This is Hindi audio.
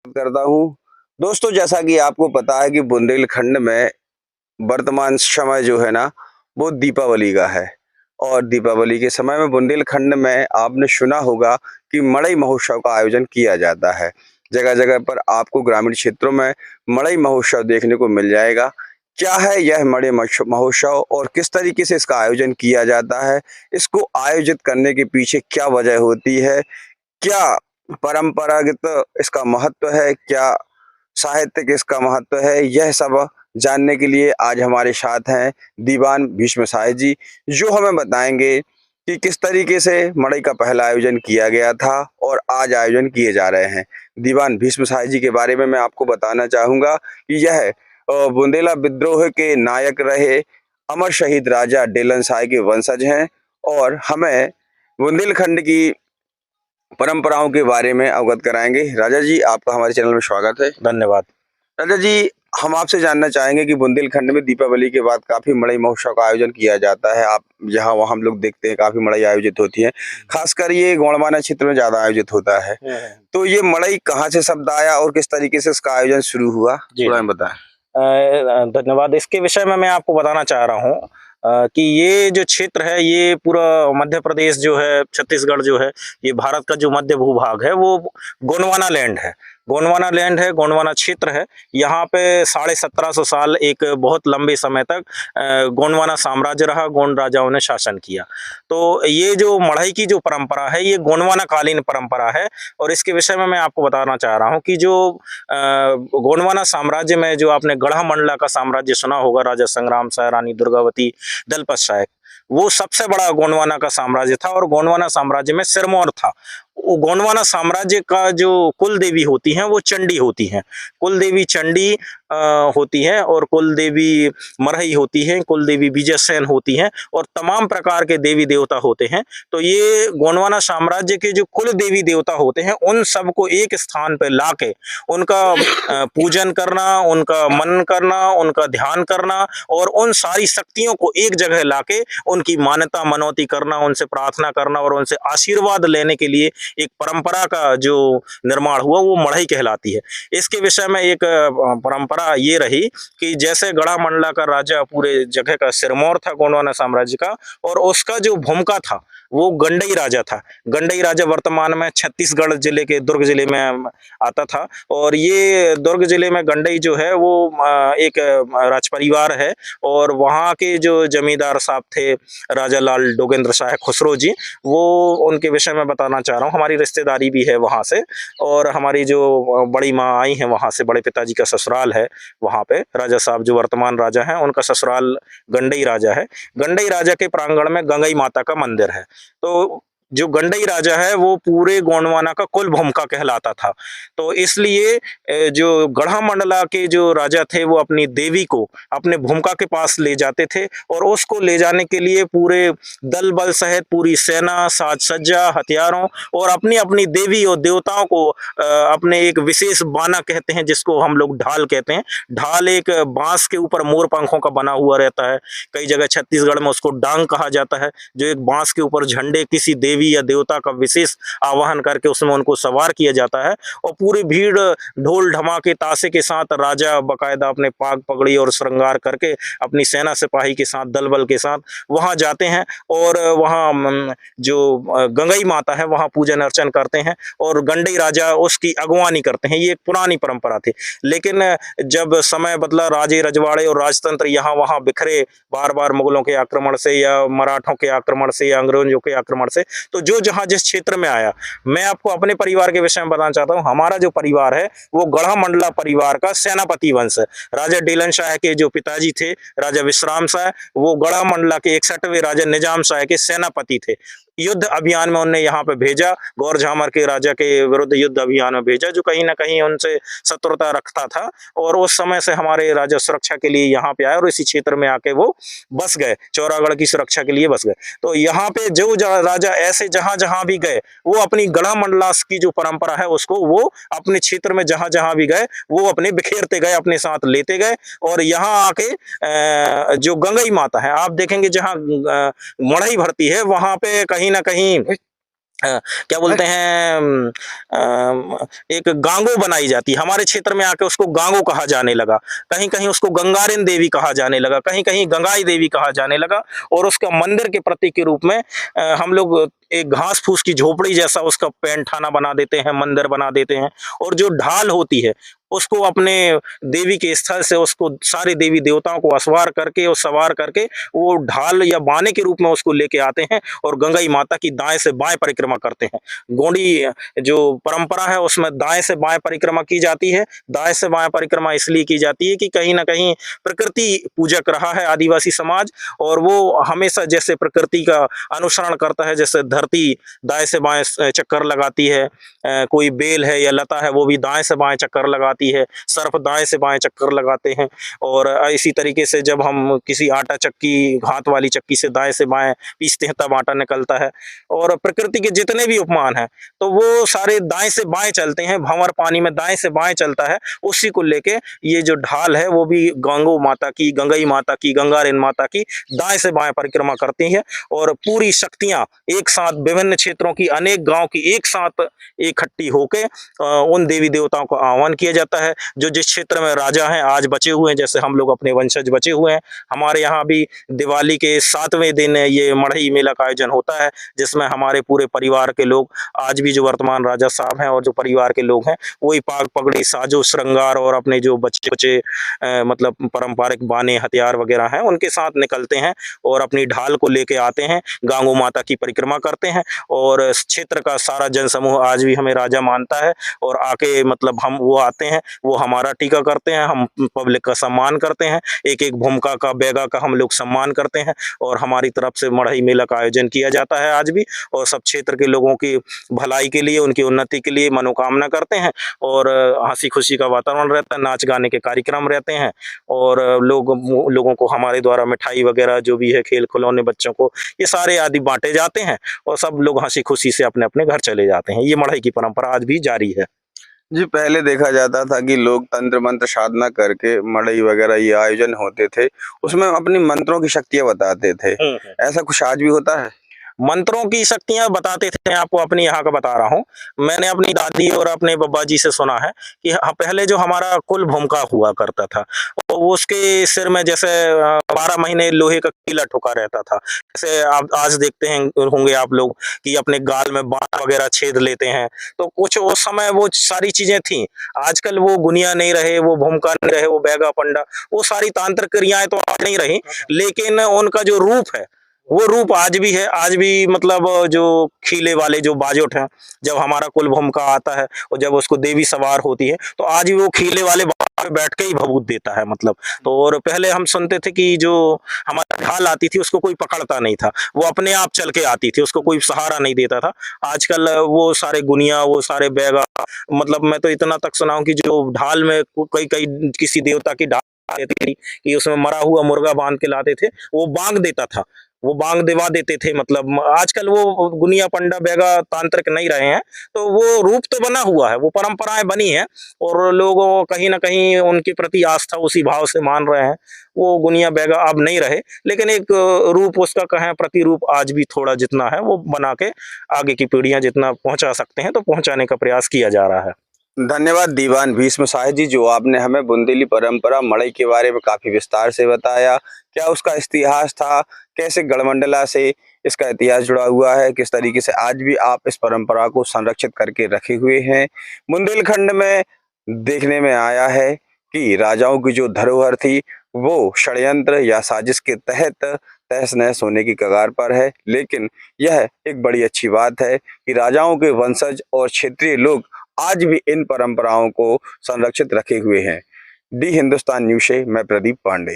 करता हूँ। दोस्तों, जैसा कि आपको पता है कि बुंदेलखंड में वर्तमान समय जो है ना, वो दीपावली का है और दीपावली के समय में बुंदेलखंड में आपने सुना होगा कि मड़ई महोत्सव का आयोजन किया जाता है। जगह-जगह पर आपको ग्रामीण क्षेत्रों में मड़ई महोत्सव देखने को मिल जाएगा। क्या है यह मड़ई महोत्सव और किस तरीके से इसका आयोजन किया जाता है? इसको आयोजित करने के पीछे क्या वजह होती है? क्या परंपरागत इसका महत्व है? क्या साहित्यिक इसका महत्व है? यह सब जानने के लिए आज हमारे साथ हैं दीवान भीष्म साहिब जी, जो हमें बताएँगे कि किस तरीके से मड़ई का पहला आयोजन किया गया था और आज आयोजन किए जा रहे हैं। दीवान भीष्म साहिब जी के बारे में मैं आपको बताना चाहूँगा कि यह बुंदेला विद्रोह के नायक रहे अमर शहीद राजा डेलन शाह के वंशज हैं और हमें बुंदेलखंड की परंपराओं के बारे में अवगत कराएँगे। राजा जी, आपका हमारे चैनल में स्वागत है। धन्यवाद। राजा जी, हम आपसे जानना चाहेंगे कि बुंदेलखंड में दीपावली के बाद काफ़ी मड़ई महोत्सव का आयोजन किया जाता है। आप जहाँ-वहाँ हम लोग देखते हैं काफ़ी मड़ई आयोजित होती है। ख़ासकर ये गोंडवाना क्षेत्र में ज़्यादा आयोजित होता है। तो ये मड़ई कहाँ से शब्द आया और किस तरीके से इसका आयोजन शुरू हुआ? जी, थोड़ा जी। हमें बताएँ। धन्यवाद। इसके विषय में मैं आपको बताना चाह रहा हूँ कि ये जो क्षेत्र है, ये पूरा मध्य प्रदेश जो है, छत्तीसगढ़ जो है, ये भारत का जो मध्य भूभाग है, वो गोंडवाना लैंड है। गोंडवाना लैंड है, गोंडवाना क्षेत्र है। यहाँ पे 1750 साल एक बहुत लंबे समय तक गोंडवाना साम्राज्य रहा, गोंड राजाओं ने शासन किया। तो ये जो मड़ई की जो परंपरा है, ये गोंडवाना कालीन परंपरा है और इसके विषय में मैं आपको बताना चाह रहा हूँ कि जो गोंडवाना साम्राज्य में जो आपने गढ़ा-मंडला का साम्राज्य सुना होगा, राजा संग्राम शाह, रानी दुर्गावती, दलपत शाह, वो सबसे बड़ा गोंडवाना का साम्राज्य था और गोंडवाना साम्राज्य में सिरमौर था। वो गोंडवाना साम्राज्य का जो कुल देवी होती हैं, वो चंडी होती हैं। कुल देवी चंडी होती हैं और कुल देवी मरहई होती हैं, कुल देवी विजयसेन होती हैं और तमाम प्रकार के देवी देवता होते हैं। तो ये गोंडवाना साम्राज्य के जो कुल देवी देवता होते हैं, उन सबको एक स्थान पे लाके उनका पूजन करना, उनका मनन करना, उनका ध्यान करना और उन सारी शक्तियों को एक जगह लाके उनकी मान्यता मनौती करना, उनसे प्रार्थना करना और उनसे आशीर्वाद लेने के लिए एक परंपरा का जो निर्माण हुआ, वो मड़ई कहलाती है। इसके विषय में एक परंपरा ये रही कि जैसे गढ़ा-मंडला का राजा पूरे जगह का सिरमौर था गोंडवाना साम्राज्य का और उसका जो भूमिका था, वो गंडई राजा था। गंडई राजा वर्तमान में छत्तीसगढ़ जिले के दुर्ग जिले में आता था और ये दुर्ग जिले में गंडई जो है वो एक राजपरिवार है और वहाँ के जो जमींदार साहब थे राजा लाल डोगेंद्र शाह खुसरो जी, वो उनके विषय में बताना चाह रहा हूँ। हमारी रिश्तेदारी भी है वहाँ से और हमारी जो बड़ी माँ आई हैं वहाँ से, बड़े पिताजी का ससुराल है वहाँ पे। राजा साहब जो वर्तमान राजा हैं, उनका ससुराल गंडई राजा है। गंडई राजा के प्रांगण में गंगई माता का मंदिर है। तो जो गंडई राजा है, वो पूरे गोंडवाना का कुल भूमिका कहलाता था। तो इसलिए जो गढ़ा-मंडला के जो राजा थे, वो अपनी देवी को अपने भूमिका के पास ले जाते थे और उसको ले जाने के लिए पूरे दल-बल सहित पूरी सेना, साज-सज्जा, हथियारों और अपनी-अपनी देवी और देवताओं को अपने एक विशेष बाना कहते हैं, जिसको हम लोग ढाल कहते हैं। ढाल एक बाँस के ऊपर मोर पंखों का बना हुआ रहता है। कई जगह छत्तीसगढ़ में उसको डांग कहा जाता है, जो एक बाँस के ऊपर झंडे किसी देवी या देवता का विशेष आवाहन करके उसमें उनको सवार किया जाता है और पूरी भीड़ ढोल ढमाके ताशे के साथ राजा बकायदा अपने पाग पगड़ी और श्रृंगार करके अपनी सेना सिपाही के साथ, दल बल के साथ वहां जाते हैं और वहां जो गंगई माता है वहां पूजन अर्चन करते हैं और गंडई राजा उसकी अगवानी करते हैं। ये एक पुरानी परंपरा थी। लेकिन जब समय बदला, राजे रजवाड़े और राजतंत्र यहाँ वहां बिखरे बार बार मुगलों के आक्रमण से या मराठों के आक्रमण से या अंग्रेजों के आक्रमण से, तो जो जहां जिस क्षेत्र में आया, मैं आपको अपने परिवार के विषय में बताना चाहता हूँ। हमारा जो परिवार है वो गढ़ा-मंडला परिवार का सेनापति वंश है। राजा डेलन शाह के जो पिताजी थे, राजा विश्राम शाह, वो गढ़ा-मंडला के 61वें राजा निजाम शाह के सेनापति थे। युद्ध अभियान में उन्हें यहाँ पे भेजा, गौर झामर के राजा के विरुद्ध युद्ध अभियान में भेजा, जो कहीं ना कहीं उनसे शत्रुता रखता था और उस समय से हमारे राजा सुरक्षा के लिए यहाँ पे आए और इसी क्षेत्र में आके वो बस गए, चौरागढ़ की सुरक्षा के लिए बस गए। तो यहाँ पे जो राजा ऐसे जहां जहां भी गए, वो अपनी गढ़ा-मंडलास की जो परंपरा है उसको वो अपने क्षेत्र में जहां जहां भी गए, वो अपने बिखेरते गए, अपने साथ लेते गए और यहाँ आके जो गंगई माता है, आप देखेंगे जहां मड़ई भरती है, वहां पे कहीं ना कहीं क्या बोलते हैं एक गांगो बनाई जाती है हमारे क्षेत्र में आके उसको गांगो कहा जाने लगा। कहीं कहीं उसको गंगारिन देवी कहा जाने लगा, कहीं कहीं गंगाई देवी कहा जाने लगा और उसका मंदिर के प्रतीक के रूप में हम लोग एक घास फूस की झोपड़ी जैसा उसका पैंठाना बना देते हैं, मंदिर बना देते हैं और जो ढाल होती है उसको अपने देवी के स्थल से उसको सारे देवी देवताओं को असवार करके और सवार करके वो ढाल या बाने के रूप में उसको लेके आते हैं और गंगाई माता की दाएं से बाएं परिक्रमा करते हैं। गोंडी जो परंपरा है उसमें दाएं से बाएं परिक्रमा की जाती है। दाएं से बाएं परिक्रमा इसलिए की जाती है कि कहीं ना कहीं प्रकृति पूजक रहा है आदिवासी समाज और वो हमेशा जैसे प्रकृति का अनुसरण करता है, जैसे धरती दाएं से बाएं चक्कर लगाती है, कोई बेल है या लता है वो भी दाएं से बाएं चक्कर लगाती है, सर्प दाएं से बाएं चक्कर लगाते हैं और इसी तरीके से जब हम किसी आटा चक्की हाथ वाली चक्की से दाएं से बाएं पीसते हैं तब आटा निकलता है और प्रकृति के जितने भी उपमान हैं तो वो सारे दाएं से बाएं चलते हैं। भंवर पानी में दाएं से बाएं चलता है, उसी को लेके ये जो ढाल है वो भी गंगो माता की, गंगई माता की, गंगारेन माता की दाएं से बाएं परिक्रमा करती है और पूरी शक्तियां एक साथ विभिन्न क्षेत्रों की अनेक गांव की एक साथ इकट्ठी होके उन देवी देवताओं को आह्वान किया जाता है। जो जिस क्षेत्र में राजा हैं आज बचे हुए हैं, जैसे हम लोग अपने वंशज बचे हुए हैं, हमारे यहाँ भी दिवाली के 7वें दिन ये मढ़ई मेला का आयोजन होता है जिसमें हमारे पूरे परिवार के लोग आज भी जो वर्तमान राजा साहब हैं और जो परिवार के लोग हैं वही पाग पगड़ी साजो श्रृंगार और अपने जो बच्चे बच्चे मतलब पारंपरिक बाने हथियार वगैरह हैं उनके साथ निकलते हैं और अपनी ढाल को लेके आते हैं, गांगो माता की परिक्रमा करते हैं और क्षेत्र का सारा जनसमूह आज भी हमें राजा मानता है और आके मतलब हम वो आते हैं, वो हमारा टीका करते हैं, हम पब्लिक का सम्मान करते हैं, एक एक भूमिका का बैगा का हम लोग सम्मान करते हैं और हमारी तरफ से मढ़ई मेला का आयोजन किया जाता है आज भी और सब क्षेत्र के लोगों की भलाई के लिए, उनकी उन्नति के लिए मनोकामना करते हैं और हंसी खुशी का वातावरण रहता है, नाच गाने के कार्यक्रम रहते हैं और लोगों को हमारे द्वारा मिठाई वगैरह जो भी है खेल खिलौने बच्चों को ये सारे आदि बांटे जाते हैं और सब लोग हंसी खुशी से अपने अपने घर चले जाते हैं। ये मढ़ई की परंपरा आज भी जारी है। जी, पहले देखा जाता था कि लोग तंत्र मंत्र साधना करके मड़ई वगैरह ये आयोजन होते थे, उसमें अपनी मंत्रों की शक्तियाँ बताते थे। ऐसा कुछ आज भी होता है? मंत्रों की शक्तियां बताते थे, मैं आपको अपनी यहाँ का बता रहा हूँ। मैंने अपनी दादी और अपने बब्बा जी से सुना है कि पहले जो हमारा कुल भूमिका हुआ करता था तो उसके सिर में जैसे 12 महीने लोहे का कीला ठोका रहता था। जैसे आप आज देखते हैं होंगे आप लोग कि अपने गाल में बाण वगैरह छेद लेते हैं, तो कुछ उस समय वो सारी चीजें थी। आजकल वो गुनिया नहीं रहे, वो भूमिका नहीं रहे, वो बैगा पंडा, वो सारी तांत्रिक क्रियाएं तो आज नहीं रही, लेकिन उनका जो रूप है वो रूप आज भी है। आज भी मतलब जो खीले वाले जो बाजोट हैं, जब हमारा कुल भूमिका आता है और जब उसको देवी सवार होती है तो आज भी वो खीले वाले पे बैठ के ही भभूत देता है मतलब। तो और पहले हम सुनते थे कि जो हमारी ढाल आती थी उसको कोई पकड़ता नहीं था, वो अपने आप चल के आती थी, उसको कोई सहारा नहीं देता था। आजकल वो सारे गुनिया, वो सारे बैगा, मतलब मैं तो इतना तक सुना हूं कि जो ढाल में कई कई किसी देवता की ढाल थी कि उसमें मरा हुआ मुर्गा बांध के लाते थे, वो बांग देता था, वो बांग दिवा देते थे। मतलब आजकल वो गुनिया पंडा बैगा तांत्रिक नहीं रहे हैं, तो वो रूप तो बना हुआ है, वो परंपराएं बनी हैं और लोग कहीं ना कहीं उनके प्रति आस्था उसी भाव से मान रहे हैं। वो गुनिया बैगा अब नहीं रहे, लेकिन एक रूप उसका कहें प्रतिरूप आज भी थोड़ा जितना है वो बना के आगे की पीढ़ियां जितना पहुंचा सकते हैं तो पहुंचाने का प्रयास किया जा रहा है। धन्यवाद दीवान भीष्म साहिब जी, जो आपने हमें बुंदेली परंपरा मड़ई के बारे में काफी विस्तार से बताया। क्या उसका इतिहास था, कैसे गढ़मंडला से इसका इतिहास जुड़ा हुआ है, किस तरीके से आज भी आप इस परंपरा को संरक्षित करके रखे हुए हैं। बुंदेलखंड में देखने में आया है कि राजाओं की जो धरोहर थी वो षड्यंत्र या साजिश के तहत तहस नहस होने की कगार पर है, लेकिन यह एक बड़ी अच्छी बात है कि राजाओं के वंशज और क्षेत्रीय लोग आज भी इन परंपराओं को संरक्षित रखे हुए हैं। डी हिंदुस्तान न्यूज़ से मैं प्रदीप पांडे।